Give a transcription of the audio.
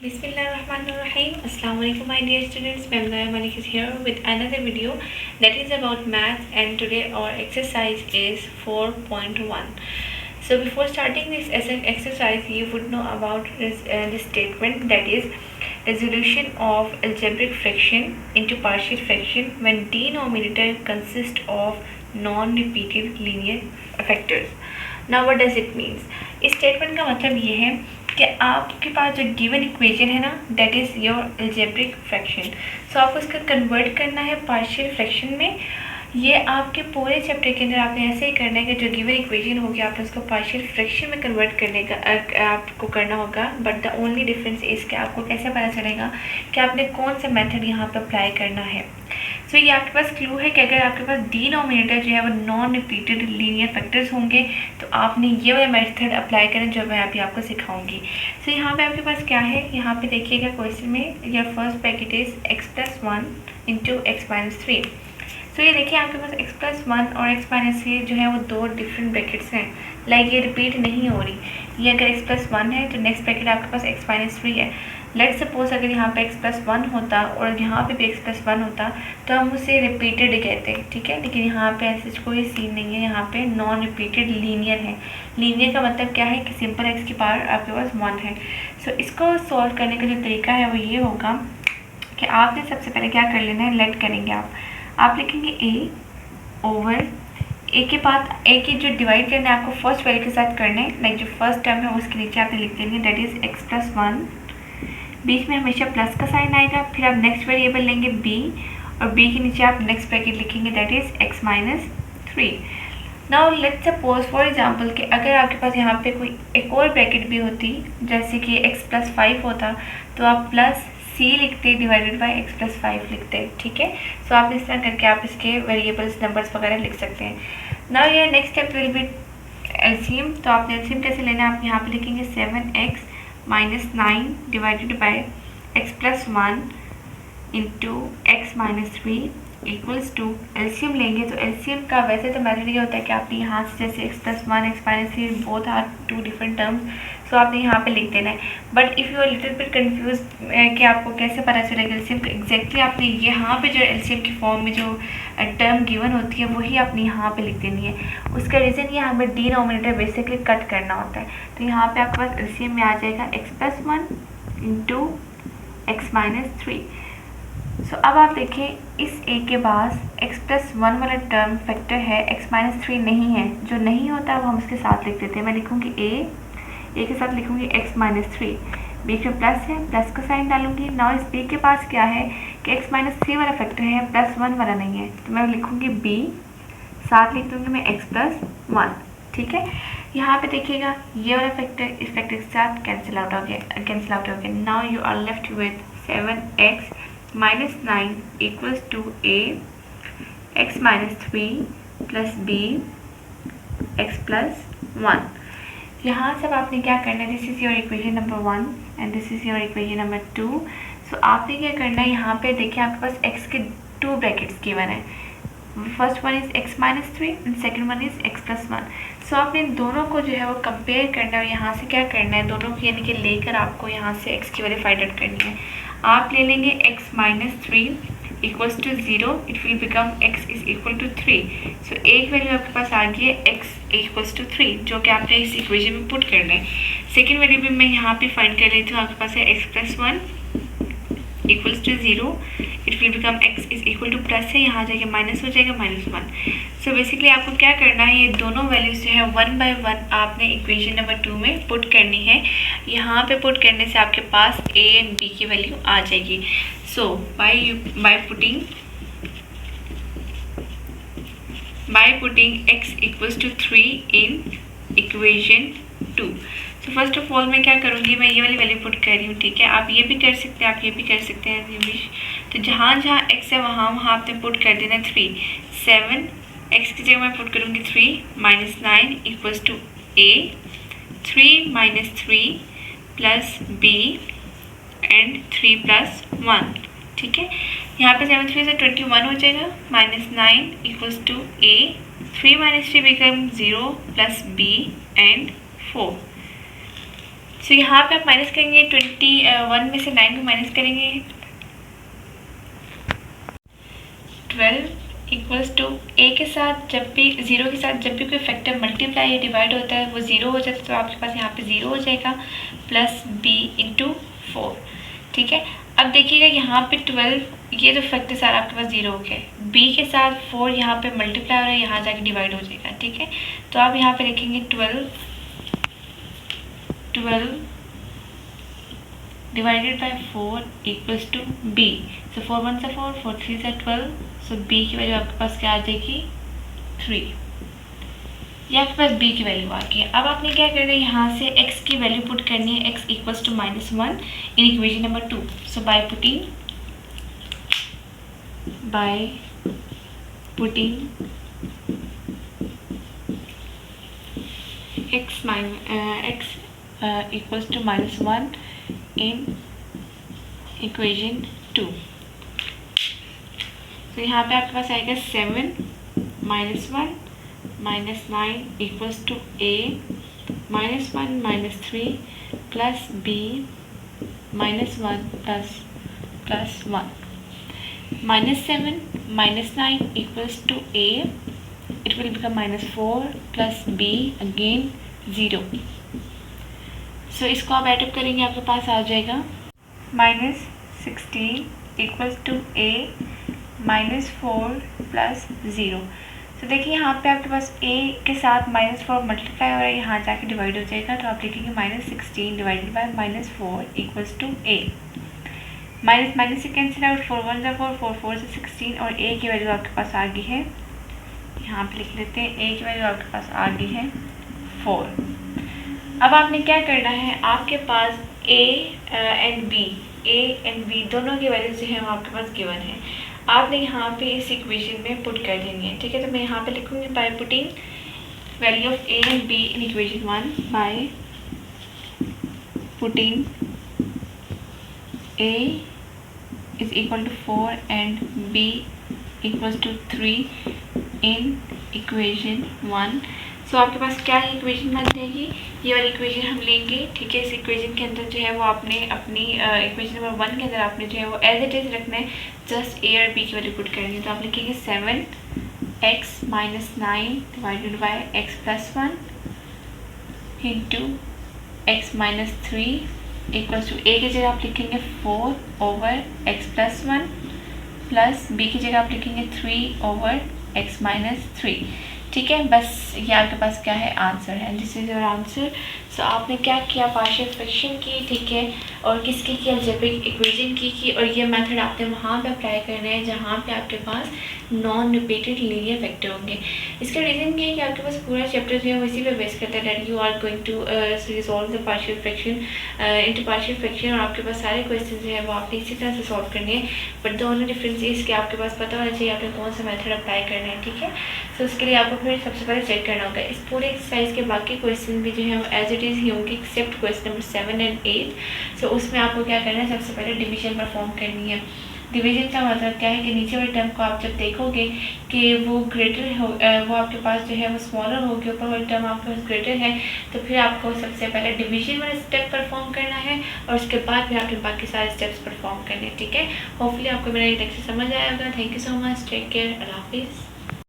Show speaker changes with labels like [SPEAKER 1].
[SPEAKER 1] Bismillahirrahmanirrahim. Assalamu alaikum my dear students. Memnaya Malik is here with another video that is about math, and today our exercise is 4.1. So before starting this exercise, you would know about this statement, that is resolution of algebraic fraction into partial fraction when denominator consists of non-repeated linear factors. Now what does it means? इस statement का मतलब ये है कि आपके पास जो given equation है ना, that is your algebraic fraction. So आपको इसका कन्वर्ट करना है पार्शियल फ्रैक्शन में. ये आपके पूरे चैप्टर के अंदर आपने ऐसे ही करना है कि जो गिवन इक्वेशन होगी आपने उसको पार्शियल फ्रैक्शन में कन्वर्ट करने का आपको करना होगा. But the only difference is कि आपको कैसे पता चलेगा कि आपने कौन सा मेथड यहाँ पर अप्लाई करना है. सो ये आपके पास क्लू है कि अगर आपके पास डिनोमिनेटर जो है वो नॉन रिपीटेड लीनियर फैक्टर्स होंगे तो आपने ये वाला मेथड अप्लाई करना जो मैं अभी आपको सिखाऊंगी. सो यहाँ पे आपके पास क्या है, यहाँ पे देखिएगा क्वेश्चन में या first bracket is x+1 into x-3. सो ये देखिए आपके पास x+1 और x-3 जो है वो दो डिफरेंट ब्रैकेट्स हैं. लाइक ये रिपीट नहीं हो रही. ये अगर x+1 है तो नेक्स्ट ब्रैकेट आपके पास x-3 है. लेट्स सपोज अगर यहाँ पे x+1 होता और यहाँ पे भी x+1 होता तो हम उसे रिपीटेड कहते हैं, ठीक है. लेकिन यहाँ पे ऐसे कोई सीन नहीं है, यहाँ पे नॉन रिपीटेड लीनियर है. लीनियर का मतलब क्या है कि सिंपल x की पावर आपके पास 1 है. सो इसको सॉल्व करने का जो तरीका है वो ये होगा कि आपने सबसे पहले क्या कर लेना है, लेट करेंगे आप लिखेंगे a ओवर ए के बाद ए की जो डिवाइड करना है आपको फर्स्ट वैल्यू के साथ करना है. लाइक जो फर्स्ट टर्म है उसके नीचे आपने लिख देंगे दैट इज़ x+1. बीच में हमेशा प्लस का साइन आएगा. फिर आप नेक्स्ट वेरिएबल लेंगे b और b के नीचे आप नेक्स्ट ब्रैकेट लिखेंगे that is x-3. Now let's suppose for example कि अगर आपके पास यहाँ पे कोई एक और ब्रैकेट भी होती जैसे कि x+5 होता तो आप प्लस c लिखते डिवाइडेड बाय x+5 लिखते, ठीक है. सो आप इस तरह करके आप इसके वेरिएबल्स नंबर्स वगैरह लिख सकते हैं. नाउ ये next step will be LCM. तो आपने एलसीएम कैसे लेना है, आप यहाँ पे लिखेंगे 7x-9 divided by x+1 into x-3 equals to LCM लेंगे. तो एलसीएम का वैसे तो मेथड ये होता है कि आपने यहाँ से जैसे x+1 x-3 both are two different terms, so आपने यहाँ पे लिख देना है. But if you are little bit confuse कि आपको कैसे पता चलेगा एलसीएम को, एग्जैक्टली आपने यहाँ पे जो एलसीएम की फॉर्म में जो टर्म गिवन होती है वही आपने यहाँ पे लिख देनी है. उसका रीज़न ये यहाँ पर डिनोमिनेटर बेसिकली कट करना होता है. तो यहाँ पे आपके पास एलसीएम में आ जाएगा x+1 इंटू x-3. सो अब आप देखें इस a के पास x+1 वाला टर्म फैक्टर है, x-3 नहीं है. जो नहीं होता वो हम इसके साथ लिख देते हैं. मैं लिखूँगी a के साथ लिखूँगी x-3. बीच में प्लस है, प्लस का साइन डालूंगी. नाउ इस b के पास क्या है कि x-3 वाला फैक्टर है, +1 वाला नहीं है. तो मैं लिखूँगी b, साथ लिख दूँगी मैं x+1, ठीक है. यहाँ पे देखिएगा ये वाला फैक्टर इस फैक्टर के साथ कैंसिल आउट हो गया. Now you are left with 7x-9 equals to a x-3 plus b x+1. यहाँ से आपने क्या करना है, this is your equation number 1 and this is your equation number 2. सो आपने क्या करना है, यहाँ पे देखिए आपके पास x के 2 ब्रैकेट्स गिवन है. First one is x-3 and second one is x+1. सो आपने इन दोनों को जो है वो कंपेयर करना है और यहाँ से क्या करना है, दोनों को यानी कि लेकर आपको यहाँ से x की वैल्यू फाइंड आउट करनी है. आप ले लेंगे x-3 equals to 0, it will become x is equal to 3. So एक वैल्यू आपके पास आ गई है x इक्वल्स टू 3 जो कि आपने इस इक्वेशन में पुट करना है. सेकेंड वैल्यू भी मैं यहाँ पे फाइंड कर लेती हूँ. आपके पास है x+1 equals to 0, it will become x is equal to plus है, यहाँ जाके माइनस हो जाएगा -1. सो बेसिकली आपको क्या करना है, ये दोनों वैल्यूज जो है 1 बाय 1 आपने इक्वेशन नंबर 2 में पुट करनी है. यहाँ पे पुट करने से आपके पास a एंड b की वैल्यू आ जाएगी. So by putting x equals to 3 in equation 2. तो फर्स्ट ऑफ ऑल मैं क्या करूँगी, मैं ये वाली वैल्यू पुट कर रही हूँ, ठीक है. आप ये भी कर सकते हैं, आप ये भी कर सकते हैं ये भी. तो जहाँ जहाँ x है वहाँ आपने पुट कर देना 3. 7 x की जगह मैं पुट करूँगी 3 -9 equals to a 3 - 3 plus b and 3 + 1, ठीक है. यहाँ पे 7 3 से 21 हो जाएगा. -9 equals to a 3 - 3 become 0 plus b and 4. So यहाँ पे आप माइनस करेंगे 21 में से 9 को माइनस करेंगे 12 इक्वल्स टू ए के साथ जब भी 0 के साथ जब भी कोई फैक्टर मल्टीप्लाई या डिवाइड होता है वो 0 हो जाता है, तो आपके पास यहाँ पे 0 हो जाएगा प्लस b इंटू 4। ठीक है, अब देखिएगा यहाँ पे 12 ये तो फैक्टर सारा आपके पास 0 हो गया, b के साथ 4 यहाँ पे मल्टीप्लाई हो रहा है, यहाँ जाके डिवाइड हो जाएगा। ठीक है, तो आप यहाँ पे लिखेंगे 12 divided by 4 equals to b। so 4 1 से 4, 4 3 से 12, so b की वैल्यू आपके पास क्या आ जाएगी 3। ये आपके पास b की वैल्यू आ गई है। अब आपने क्या करना है, यहाँ से x की वैल्यू पुट करनी है, x equals to -1 in equation number 2। So by putting x equals to -1 in equation 2। तो यहाँ पे आपके पास आएगा 7 -1 -9 equals to a -1 -3 plus b -1 plus 1। -7 -9 equals to a, it will become -4 plus b again 0। सो इसको आप add up करेंगे, आपके पास आ जाएगा -16 इक्वल्स टू a -4 प्लस 0। तो देखिए यहाँ पे आपके पास a के साथ -4 मल्टीप्लाई हो रहा है, यहाँ जाके डिवाइड हो जाएगा, तो आप लिखेंगे -16 divided by -4 equals to a। Minus से कैंसिल आउट, 4 1 से 4, 4 4 से 16, और a की वैल्यू आपके पास आ गई है, यहाँ पे लिख लेते हैं a की वैल्यू आपके पास आ गई है 4। अब आपने क्या करना है, आपके पास a एंड b दोनों की वैल्यू जो है वो आपके पास गिवन है, आपने यहाँ पे इस इक्वेशन में पुट कर देनी है। ठीक है, तो मैं यहाँ पे लिखूँगी by putting value of a and b in equation 1 by putting a is equal to 4 and b equals to 3 in equation 1। So आपके पास क्या इक्वेशन बन जाएगी, ये वाली इक्वेशन हम लेंगे। ठीक है, इस इक्वेशन के अंदर जो है वो आपने अपनी इक्वेशन नंबर 1 के अंदर आपने जो है वो एज इट इज़ रखना है, जस्ट a और b की वैल्यू पुट करनी है। तो आप लिखेंगे 7x - 9 divided by x plus 1 into x - 3 equals to a की जगह आप लिखेंगे 4 over x plus 1 plus b की जगह आप लिखेंगे 3 ओवर x - 3। ठीक है, बस ये आपके पास क्या है आंसर है, दिस इज योर आंसर। सो आपने क्या किया, पार्शियल फ्रैक्शन की, ठीक है, और किसकी की, अलजेब्रिक इक्वेशन की, और ये मेथड आपने वहाँ पे अप्लाई करना है जहाँ पे आपके पास नॉन रिपीटेड लीनियर फैक्टर होंगे। इसका रीज़न क्या है कि आपके पास पूरा चैप्टर जो है वो इसी पे बेस करता है that you are going to resolve the partial fraction into partial fraction, और आपके पास सारे क्वेश्चन जो है वो आपने इसी तरह से सॉल्व करने हैं। But the only difference is कि आपके पास पता होना चाहिए आपने कौन सा मेथड अप्लाई करना है। ठीक है, सो उसके लिए आपको फिर सबसे पहले चेक करना होगा इस पूरे एक्सरसाइज के बाकी क्वेश्चन भी जो है वो एज इट इज़ ही होंगे एक्सेप्ट क्वेश्चन नंबर 7 एंड 8। सो उसमें आपको क्या करना है, सबसे पहले डिवीजन परफॉर्म करनी है। डिवीजन का मतलब क्या है कि नीचे वाले टर्म को आप जब देखोगे कि वो ग्रेटर हो, वो आपके पास जो है वो स्मॉलर हो गया, ऊपर वाले टर्म आपके पास ग्रेटर है, तो फिर आपको सबसे पहले डिवीजन वाला स्टेप परफॉर्म करना है और उसके बाद फिर आपके बाकी सारे स्टेप्स परफॉर्म करने हैं। ठीक है, होपफुली आपको मेरा ये लेक्चर समझ आया होगा। Thank you so much, take care, अल्लाह हाफिज़।